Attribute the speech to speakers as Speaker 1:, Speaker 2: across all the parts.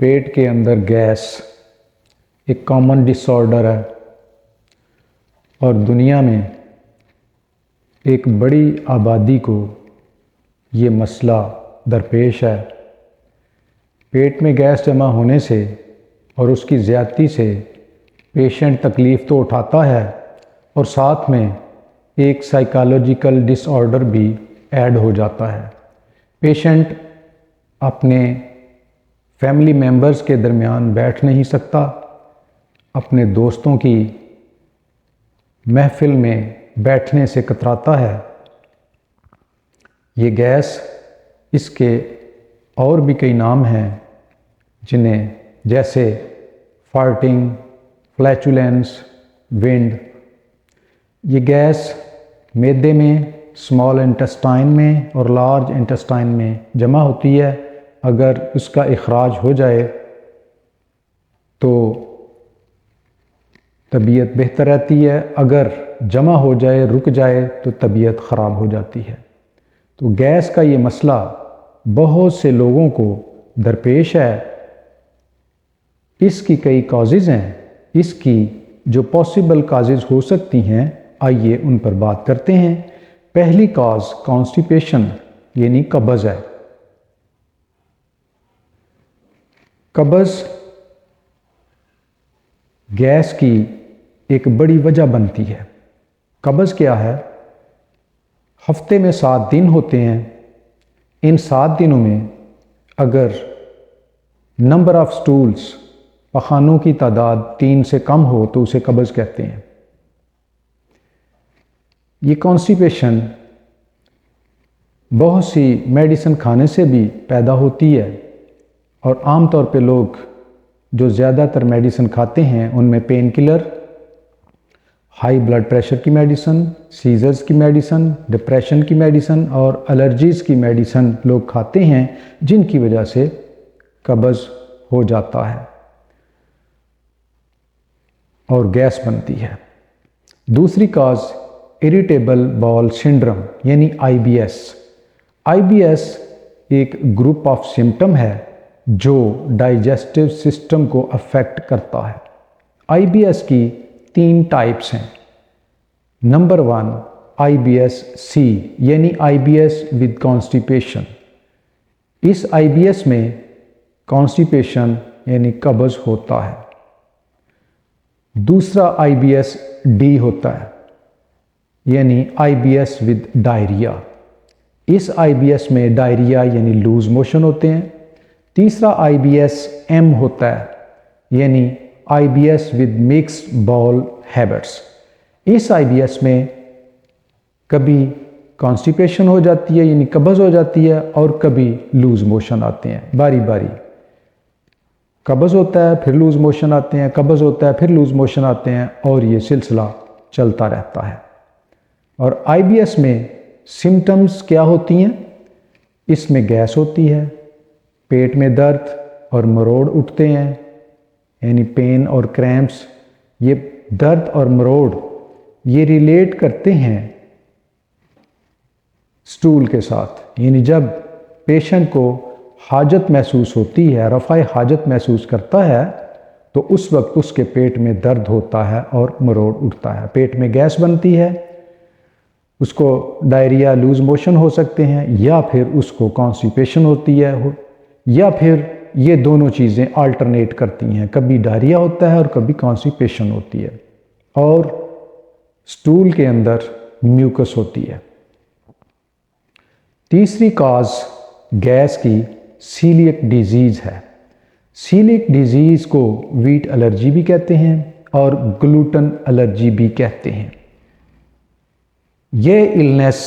Speaker 1: पेट के अंदर गैस एक कॉमन डिसऑर्डर है और दुनिया में एक बड़ी आबादी को ये मसला दरपेश है। पेट में गैस जमा होने से और उसकी ज़्यादती से पेशेंट तकलीफ़ तो उठाता है और साथ में एक साइकोलॉजिकल डिसऑर्डर भी ऐड हो जाता है। पेशेंट अपने फैमिली मेम्बर्स के दरमियान बैठ नहीं सकता, अपने दोस्तों की महफिल में बैठने से कतराता है। ये गैस, इसके और भी कई नाम हैं जिन्हें जैसे फार्टिंग, फ्लैचुलेंस, विंड। ये गैस मैदे में, स्मॉल इंटेस्टाइन में और लार्ज इंटेस्टाइन में जमा होती है। अगर उसका इखराज हो जाए तो तबीयत बेहतर रहती है, अगर जमा हो जाए, रुक जाए तो तबीयत ख़राब हो जाती है। तो गैस का ये मसला बहुत से लोगों को दरपेश है। इसकी कई कॉजेज़ हैं। इसकी जो पॉसिबल काजेज़ हो सकती हैं, आइए उन पर बात करते हैं। पहली कॉज कॉन्स्टिपेशन यानी कब्ज़ है। कब्ज़ गैस की एक बड़ी वजह बनती है। कब्ज़ क्या है? हफ्ते में 7 दिन होते हैं। इन 7 दिनों में अगर नंबर ऑफ स्टूल्स, पखानों की तादाद 3 से कम हो तो उसे कब्ज़ कहते हैं। ये कॉन्स्टिपेशन बहुत सी मेडिसिन खाने से भी पैदा होती है और आम तौर पे लोग जो ज़्यादातर मेडिसिन खाते हैं उनमें pain killer, high blood pressure की मेडिसिन, सीजर्स की मेडिसिन, डिप्रेशन की मेडिसिन और एलर्जीज़ की मेडिसिन लोग खाते हैं, जिनकी वजह से कब्ज़ हो जाता है और गैस बनती है। दूसरी काज इरिटेबल बाउल सिंड्रोम यानी IBS। IBS एक ग्रुप ऑफ सिम्टम है जो डाइजेस्टिव सिस्टम को अफेक्ट करता है। IBS की 3 टाइप्स हैं। नंबर 1 IBS-C यानी IBS विद कॉन्स्टिपेशन। इस IBS में कॉन्स्टिपेशन यानी कब्ज़ होता है। दूसरा IBS-D होता है यानी IBS विद डायरिया। इस IBS में डायरिया यानी लूज मोशन होते हैं। तीसरा IBS-M होता है यानी IBS with mixed bowel habits. इस IBS में कभी कॉन्स्टिपेशन हो जाती है यानी कब्ज़ हो जाती है और कभी लूज मोशन आते हैं। बारी बारी कब्ज़ होता है, फिर लूज मोशन आते हैं, कब्ज़ होता है, फिर लूज मोशन आते हैं और ये सिलसिला चलता रहता है। और IBS में सिम्टम्स क्या होती हैं? इसमें गैस होती है, पेट में दर्द और मरोड़ उठते हैं यानी पेन और क्रैम्प्स। ये दर्द और मरोड़ ये रिलेट करते हैं स्टूल के साथ, यानी जब पेशेंट को हाजत महसूस होती है, रफ़ाए हाजत महसूस करता है, तो उस वक्त उसके पेट में दर्द होता है और मरोड़ उठता है, पेट में गैस बनती है। उसको डायरिया, लूज मोशन हो सकते हैं या फिर उसको कॉन्स्टिपेशन होती है, या फिर ये दोनों चीज़ें अल्टरनेट करती हैं। कभी डायरिया होता है और कभी कॉन्स्टिपेशन होती है और स्टूल के अंदर म्यूकस होती है। तीसरी काज गैस की सीलिएक डिजीज़ है। सीलिएक डिजीज़ को व्हीट एलर्जी भी कहते हैं और ग्लूटेन एलर्जी भी कहते हैं। ये इलनेस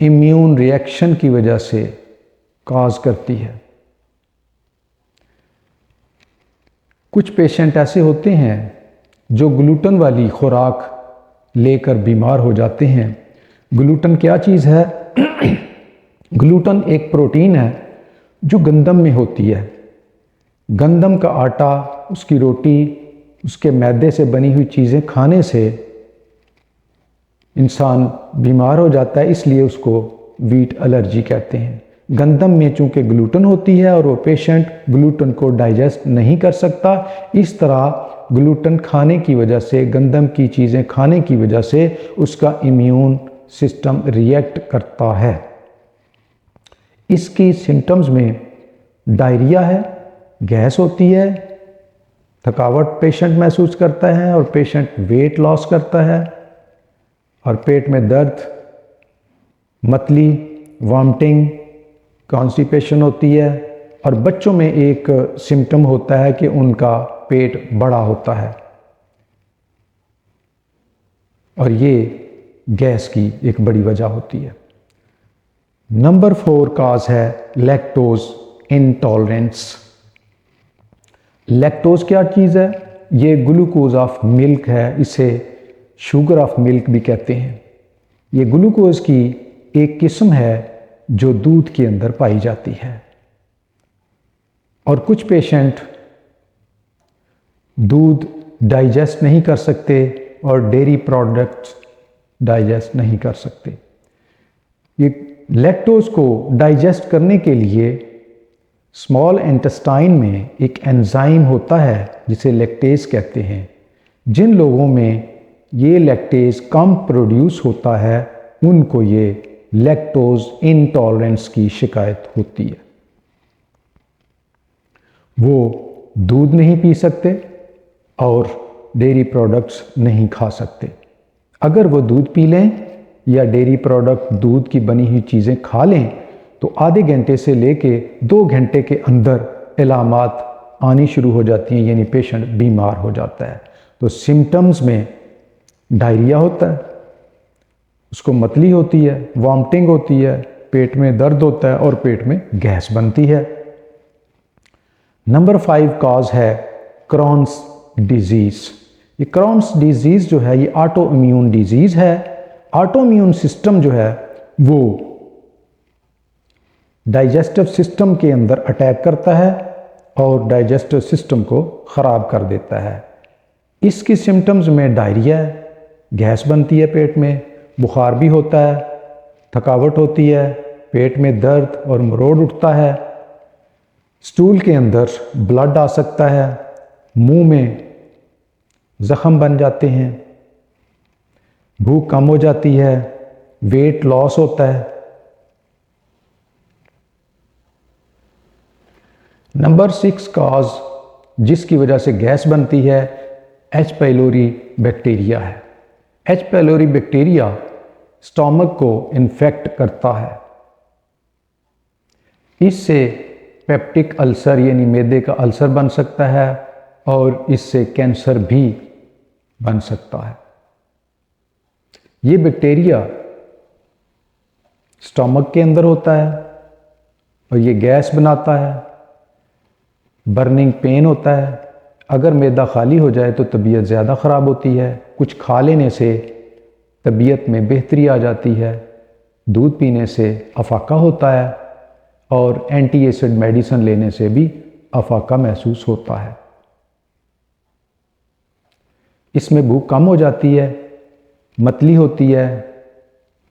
Speaker 1: इम्यून रिएक्शन की वजह से काज करती है। कुछ पेशेंट ऐसे होते हैं जो ग्लूटेन वाली खुराक लेकर बीमार हो जाते हैं। ग्लूटेन क्या चीज़ है? ग्लूटेन एक प्रोटीन है जो गंदम में होती है। गंदम का आटा, उसकी रोटी, उसके मैदे से बनी हुई चीज़ें खाने से इंसान बीमार हो जाता है, इसलिए उसको व्हीट एलर्जी कहते हैं। गंदम में चूंकि ग्लूटेन होती है और वो पेशेंट ग्लूटेन को डाइजेस्ट नहीं कर सकता, इस तरह ग्लूटेन खाने की वजह से, गंदम की चीज़ें खाने की वजह से उसका इम्यून सिस्टम रिएक्ट करता है। इसकी सिम्टम्स में डायरिया है, गैस होती है, थकावट पेशेंट महसूस करता है और पेशेंट वेट लॉस करता है, और पेट में दर्द, मतली, वॉमिटिंग, कॉन्स्टिपेशन होती है, और बच्चों में एक सिम्टम होता है कि उनका पेट बड़ा होता है, और ये गैस की एक बड़ी वजह होती है। नंबर 4 काज है लैक्टोज इंटॉलरेंस। लैक्टोज क्या चीज़ है? ये ग्लूकोज ऑफ मिल्क है, इसे शुगर ऑफ मिल्क भी कहते हैं। ये ग्लूकोज की एक किस्म है जो दूध के अंदर पाई जाती है, और कुछ पेशेंट दूध डाइजेस्ट नहीं कर सकते और डेयरी प्रोडक्ट्स डाइजेस्ट नहीं कर सकते। ये लैक्टोज को डाइजेस्ट करने के लिए स्मॉल इंटेस्टाइन में एक एंजाइम होता है जिसे लैक्टेज कहते हैं। जिन लोगों में ये लैक्टेज कम प्रोड्यूस होता है उनको ये लैक्टोज इंटॉलरेंस की शिकायत होती है। वो दूध नहीं पी सकते और डेयरी प्रोडक्ट्स नहीं खा सकते। अगर वो दूध पी लें या डेयरी प्रोडक्ट, दूध की बनी हुई चीज़ें खा लें तो आधे घंटे से लेके 2 घंटे के अंदर इलामात आनी शुरू हो जाती हैं, यानी पेशेंट बीमार हो जाता है। तो सिम्टम्स में डायरिया होता है, उसको मतली होती है, वॉमिटिंग होती है, पेट में दर्द होता है और पेट में गैस बनती है। नंबर 5 कॉज है क्रॉन्स डिजीज़। ये क्रॉन्स डिजीज़ जो है ये ऑटो इम्यून डिजीज़ है। ऑटो इम्यून सिस्टम जो है वो डाइजेस्टिव सिस्टम के अंदर अटैक करता है और डाइजेस्टिव सिस्टम को ख़राब कर देता है। इसकी सिम्टम्स में डायरिया है, गैस बनती है पेट में, बुखार भी होता है, थकावट होती है, पेट में दर्द और मरोड़ उठता है, स्टूल के अंदर ब्लड आ सकता है, मुंह में ज़ख़म बन जाते हैं, भूख कम हो जाती है, वेट लॉस होता है। नंबर 6 कॉज जिसकी वजह से गैस बनती है एच पाइलोरी बैक्टीरिया है। एच पाइलोरी बैक्टीरिया स्टोमक को इन्फेक्ट करता है। इससे पेप्टिक अल्सर यानी मैदे का अल्सर बन सकता है और इससे कैंसर भी बन सकता है। ये बैक्टीरिया स्टोमक के अंदर होता है और ये गैस बनाता है, बर्निंग पेन होता है। अगर मैदा खाली हो जाए तो तबीयत ज़्यादा ख़राब होती है। कुछ खा लेने से तबीयत में बेहतरी आ जाती है, दूध पीने से अफाका होता है और एंटी एसिड मेडिसिन लेने से भी अफाका महसूस होता है। इसमें भूख कम हो जाती है, मतली होती है,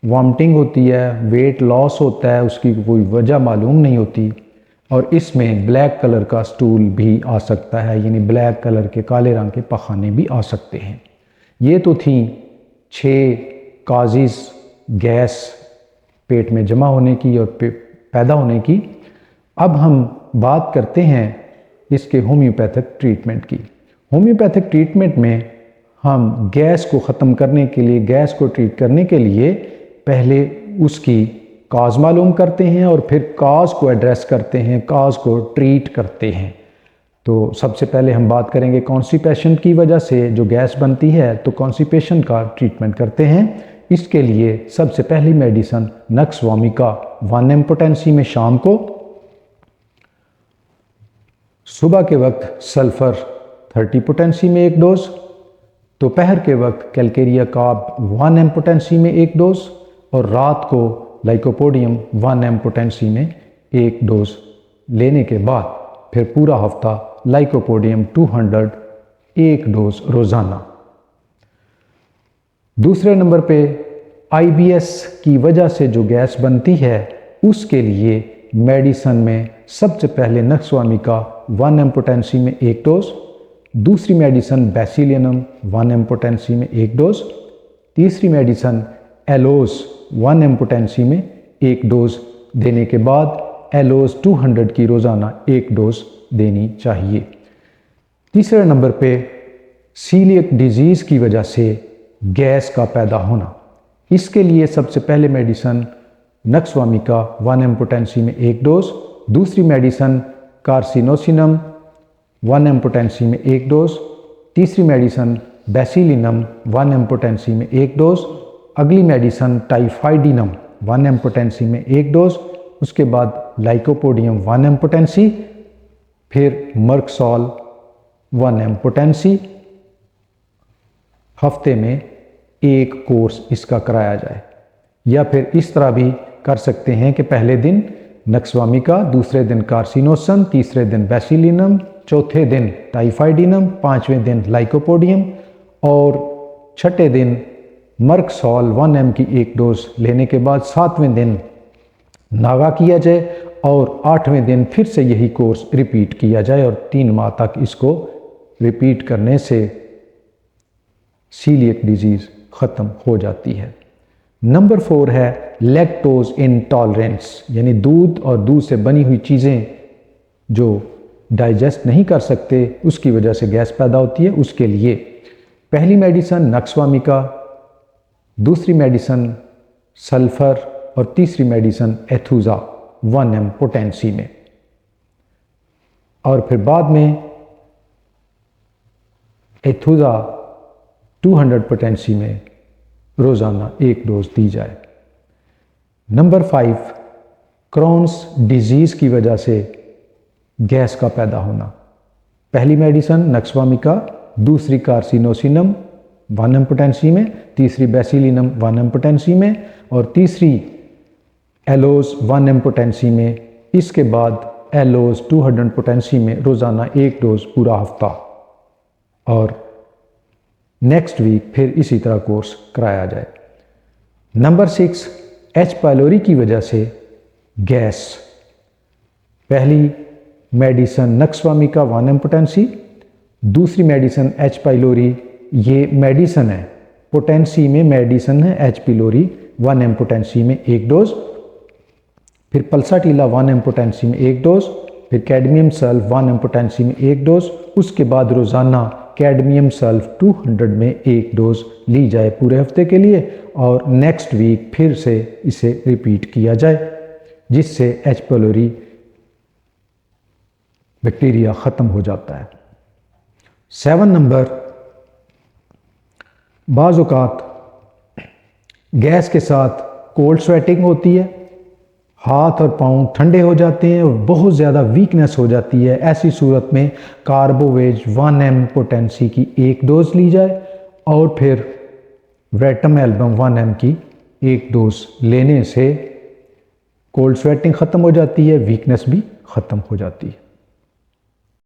Speaker 1: वॉमिटिंग होती है, वेट लॉस होता है, उसकी कोई वजह मालूम नहीं होती, और इसमें ब्लैक कलर का स्टूल भी आ सकता है, यानी ब्लैक कलर के, काले रंग के पखाने भी आ सकते हैं। ये तो थी 6 काजिज़ गैस पेट में जमा होने की और पैदा होने की। अब हम बात करते हैं इसके होम्योपैथिक ट्रीटमेंट की। होम्योपैथिक ट्रीटमेंट में हम गैस को ख़त्म करने के लिए, गैस को ट्रीट करने के लिए पहले उसकी काज मालूम करते हैं और फिर काज को एड्रेस करते हैं, काज को ट्रीट करते हैं। तो सबसे पहले हम बात करेंगे कॉन्स्टिपेशन की वजह से जो गैस बनती है, तो कॉन्स्टिपेशन का ट्रीटमेंट करते हैं। इसके लिए सबसे पहली medicine nux vomica 1 mg potency में शाम को, सुबह के वक्त सल्फ़र 30 पोटेंसी में 1 डोज, दोपहर के वक्त कैलकेरिया कार्ब 1 mg पोटेंसी में 1 डोज और रात को लाइकोपोडियम 1 mg पोटेंसी में 1 डोज लेने के बाद फिर पूरा हफ्ता लाइकोपोडियम 200 1 डोज रोज़ाना। दूसरे नंबर पे IBS की वजह से जो गैस बनती है उसके लिए मेडिसन में सबसे पहले नक्सवामी का 1 mg पोटेंसी में 1 डोज, दूसरी मेडिसन बेसिलियनम 1 mg पोटेंसी में 1 डोज, तीसरी मेडिसन एलोस 1 mg पोटेंसी में 1 डोज देने के बाद एलोस 200 की रोज़ाना 1 डोज देनी चाहिए। तीसरे नंबर पे सीलियक डिजीज़ की वजह से गैस का पैदा होना। इसके लिए सबसे पहले मेडिसन नक्सवामी का 1 mg पोटेंसी में 1 डोज, दूसरी मेडिसन कार्सिनोसिनम 1 mg पोटेंसी में 1 डोज, तीसरी मेडिसन बेसिलिनम 1 mg पोटेंसी में 1 डोज, अगली मेडिसन टाइफाइडिनम 1 mg पोटेंसी में 1 डोज, उसके बाद लाइकोपोडियम 1 mg पोटेंसी, फिर मर्कसॉल 1 mg पोटेंसी। हफ्ते में एक कोर्स इसका कराया जाए, या फिर इस तरह भी कर सकते हैं कि पहले दिन नक्सवामी का, दूसरे दिन कार्सिनोसन, तीसरे दिन बेसिलिनम, चौथे दिन टाइफाइडिनम, पांचवें दिन लाइकोपोडियम और छठे दिन मर्कसॉल 1 mg की 1 डोज लेने के बाद 7वें दिन नागा किया जाए और 8वें दिन फिर से यही कोर्स रिपीट किया जाए और 3 माह तक इसको रिपीट करने से सीलियक डिजीज़ ख़त्म हो जाती है। नंबर 4 है लैक्टोज इंटॉलरेंस, यानी दूध और दूध से बनी हुई चीज़ें जो डाइजेस्ट नहीं कर सकते उसकी वजह से गैस पैदा होती है। उसके लिए पहली मेडिसन नक्सवामी का, दूसरी मेडिसन सल्फ़र और तीसरी मेडिसन एथुजा 1 mg पोटेंसी में, और फिर बाद में एथुजा 200 पोटेंसी में रोज़ाना 1 डोज दी जाए। नंबर 5 क्रॉन्स डिजीज़ की वजह से गैस का पैदा होना। पहली मेडिसन नक्सवामी का, दूसरी कार्सिनोसिनम 1 mg पोटेंसी में, तीसरी बेसिलिनम 1 mg पोटेंसी में और तीसरी एलोस 1 mg पोटेंसी में। इसके बाद एलोस 200 पोटेंसी में रोज़ाना 1 डोज पूरा हफ्ता, और नेक्स्ट वीक फिर इसी तरह कोर्स कराया जाए। नंबर 6 एच पाइलोरी की वजह से गैस। पहली मेडिसन नक्सवामी का 1 mg पोटेंसी, दूसरी मेडिसन एच पाइलोरी, ये मेडिसन है, पोटेंसी में मेडिसन है एच पाइलोरी 1 mg पोटेंसी में 1 डोज, फिर पल्साटीला 1 mg पोटेंसी में 1 डोज, फिर कैडमियम सल्फ 1 mg पोटेंसी में 1 डोज, उसके बाद रोज़ाना कैडमियम सल्फ 200 में 1 डोज ली जाए पूरे हफ्ते के लिए, और नेक्स्ट वीक फिर से इसे रिपीट किया जाए, जिससे एच पाइलोरी बैक्टीरिया ख़त्म हो जाता है। 7 नंबर, बाज़ औक़ात गैस के साथ कोल्ड स्वेटिंग होती है, हाथ और पाँव ठंडे हो जाते हैं और बहुत ज़्यादा वीकनेस हो जाती है। ऐसी सूरत में कार्बोवेज 1 mg पोटेंसी की 1 डोज ली जाए और फिर वेटम एल्बम 1 mg की 1 डोज लेने से कोल्ड स्वेटिंग ख़त्म हो जाती है, वीकनेस भी ख़त्म हो जाती है।